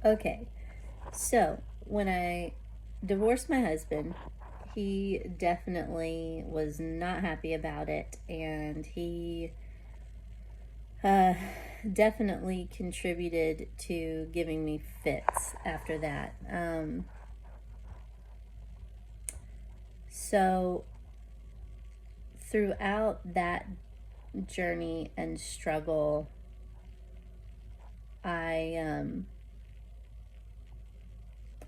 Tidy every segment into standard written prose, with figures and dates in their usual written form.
Okay, so when I divorced my husband, he definitely was not happy about it, and he uh, definitely contributed to giving me fits after that. So throughout that journey and struggle, I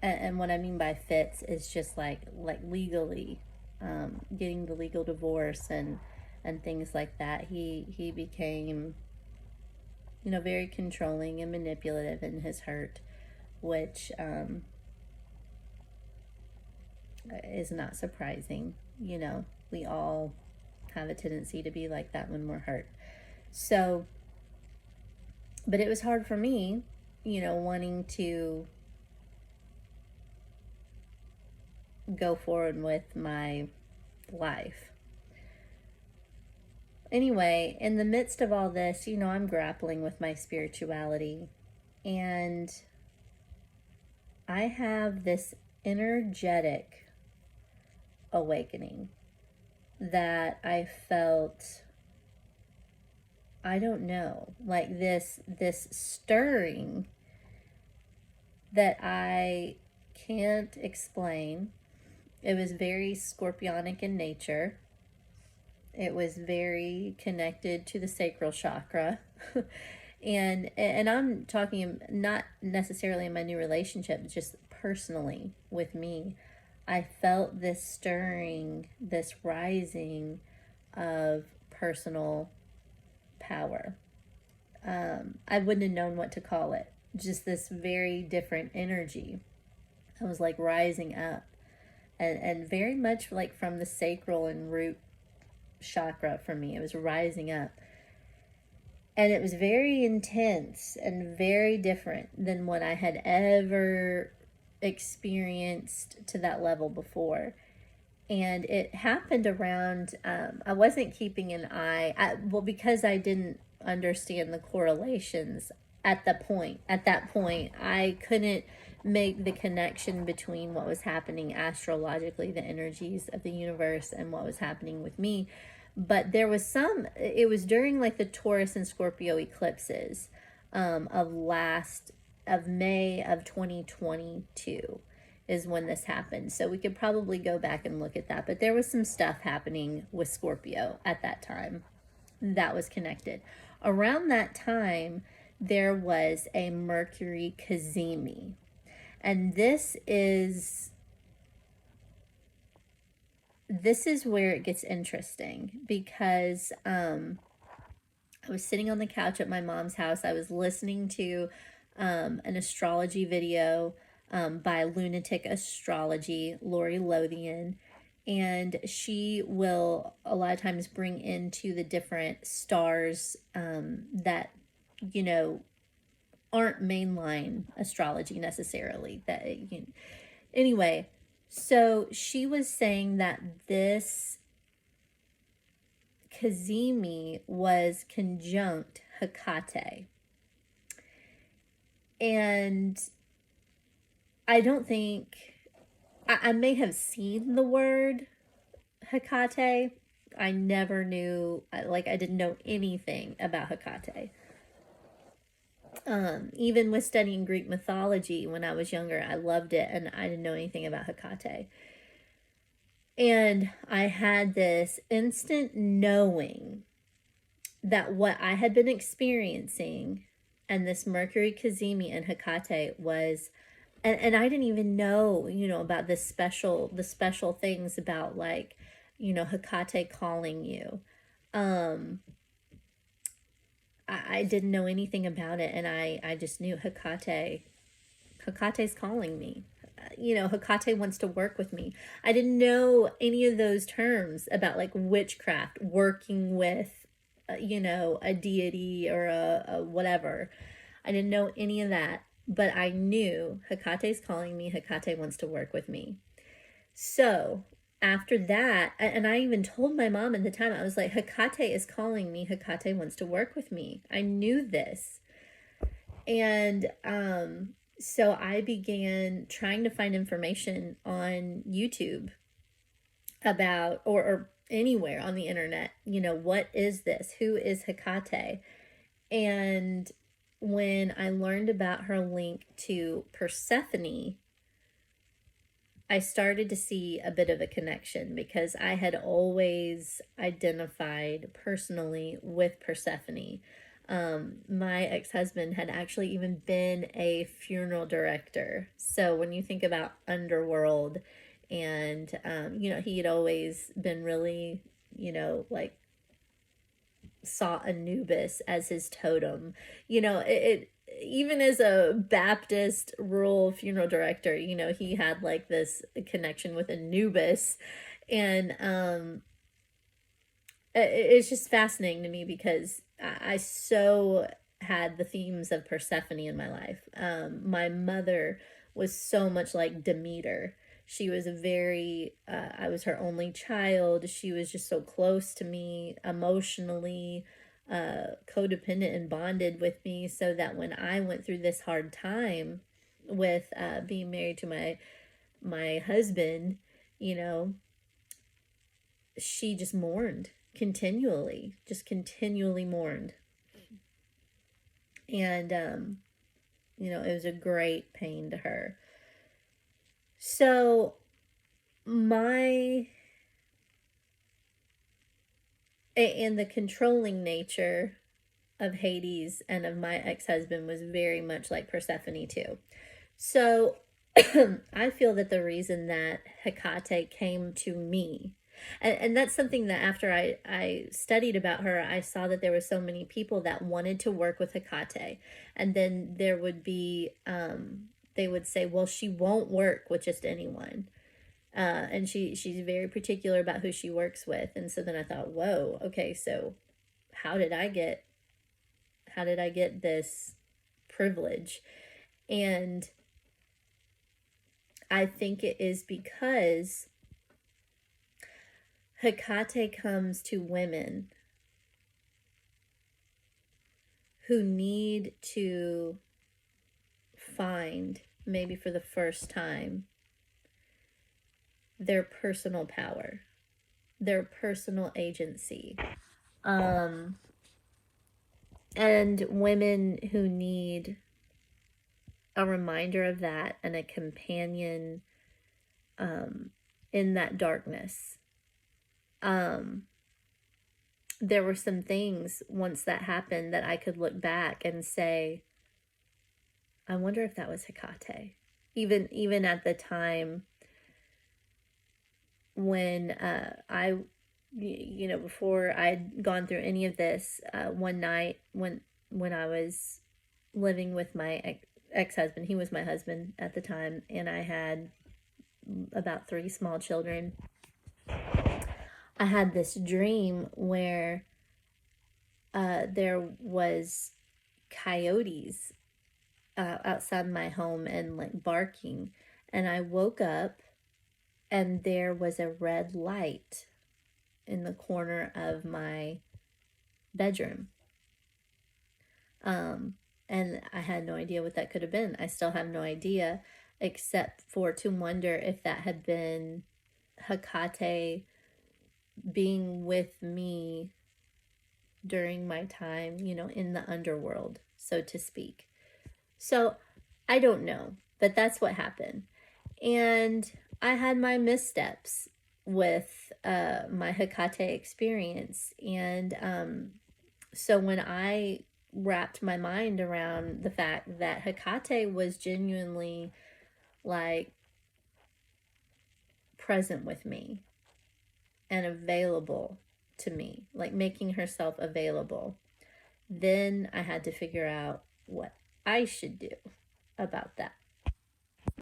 and what I mean by fits is just like legally, getting the legal divorce and things like that. He became, very controlling and manipulative in his hurt, which is not surprising. We all have a tendency to be like that when we're hurt. So, but it was hard for me, wanting to go forward with my life. Anyway, in the midst of all this, I'm grappling with my spirituality, and I have this energetic awakening that I felt, I don't know, like this stirring that I can't explain. It was very scorpionic in nature. It was very connected to the sacral chakra. And I'm talking not necessarily in my new relationship, just personally with me. I felt this stirring, this rising of personal power. I wouldn't have known what to call it. Just this very different energy. I was like rising up, and very much like from the sacral and root chakra for me. It was rising up. And it was very intense and very different than what I had ever experienced to that level before. And it happened around, I wasn't keeping an eye, because I didn't understand the correlations at that point, I couldn't make the connection between what was happening astrologically, the energies of the universe, and what was happening with me. But there was it was during like the Taurus and Scorpio eclipses, of May of 2022 is when this happened. So we could probably go back and look at that. But there was some stuff happening with Scorpio at that time that was connected. Around that time, there was a Mercury cazimi. And this is where it gets interesting, because I was sitting on the couch at my mom's house. I was listening to an astrology video by Lunatic Astrology, Lori Lothian. And she will a lot of times bring into the different stars that, you know, aren't mainline astrology necessarily. Anyway, so she was saying that this cazimi was conjunct Hekate. And I don't think, I may have seen the word Hekate. I never knew, I didn't know anything about Hekate. Even with studying Greek mythology when I was younger, I loved it, and I didn't know anything about Hekate. And I had this instant knowing that what I had been experiencing and this Mercury cazimi and Hekate was, and I didn't even know, about the special things about, like, Hekate calling you. I didn't know anything about it, and I just knew Hekate's calling me. Hekate wants to work with me. I didn't know any of those terms about like witchcraft, working with, a deity or a whatever. I didn't know any of that, but I knew Hekate's calling me. Hekate wants to work with me. So after that, and I even told my mom at the time, I was like, Hekate is calling me. Hekate wants to work with me. I knew this. And So I began trying to find information on YouTube about, or anywhere on the internet, what is this? Who is Hekate? And when I learned about her link to Persephone, I started to see a bit of a connection, because I had always identified personally with Persephone. My ex-husband had actually even been a funeral director. So when you think about underworld, and he had always been really, like, saw Anubis as his totem. It even as a Baptist rural funeral director, he had like this connection with Anubis. And it's just fascinating to me, because I so had the themes of Persephone in my life. My mother was so much like Demeter. She was I was her only child. She was just so close to me emotionally, codependent and bonded with me, so that when I went through this hard time with being married to my husband, you know, she just mourned continually, just continually mourned. And, it was a great pain to her. So, and the controlling nature of Hades and of my ex-husband was very much like Persephone too. So, I feel that the reason that Hekate came to me, and that's something that after I studied about her, I saw that there were so many people that wanted to work with Hekate. And then there would be, they would say, well, she won't work with just anyone. And she's very particular about who she works with. And so then I thought, whoa, okay, so how did I get this privilege? And I think it is because Hekate comes to women who need to find, maybe for the first time, their personal power, their personal agency. And women who need a reminder of that, and a companion in that darkness. There were some things once that happened that I could look back and say, I wonder if that was Hekate. Even at the time when before I'd gone through any of this, one night when I was living with my ex-husband, he was my husband at the time, and I had about 3 small children. I had this dream where there was coyotes outside my home and like barking, and I woke up and there was a red light in the corner of my bedroom. And I had no idea what that could have been. I still have no idea, except for to wonder if that had been Hekate being with me during my time, in the underworld, so to speak. So I don't know, but that's what happened. And I had my missteps with my Hekate experience. And so when I wrapped my mind around the fact that Hekate was genuinely like present with me and available to me, like making herself available, then I had to figure out what I should do about that.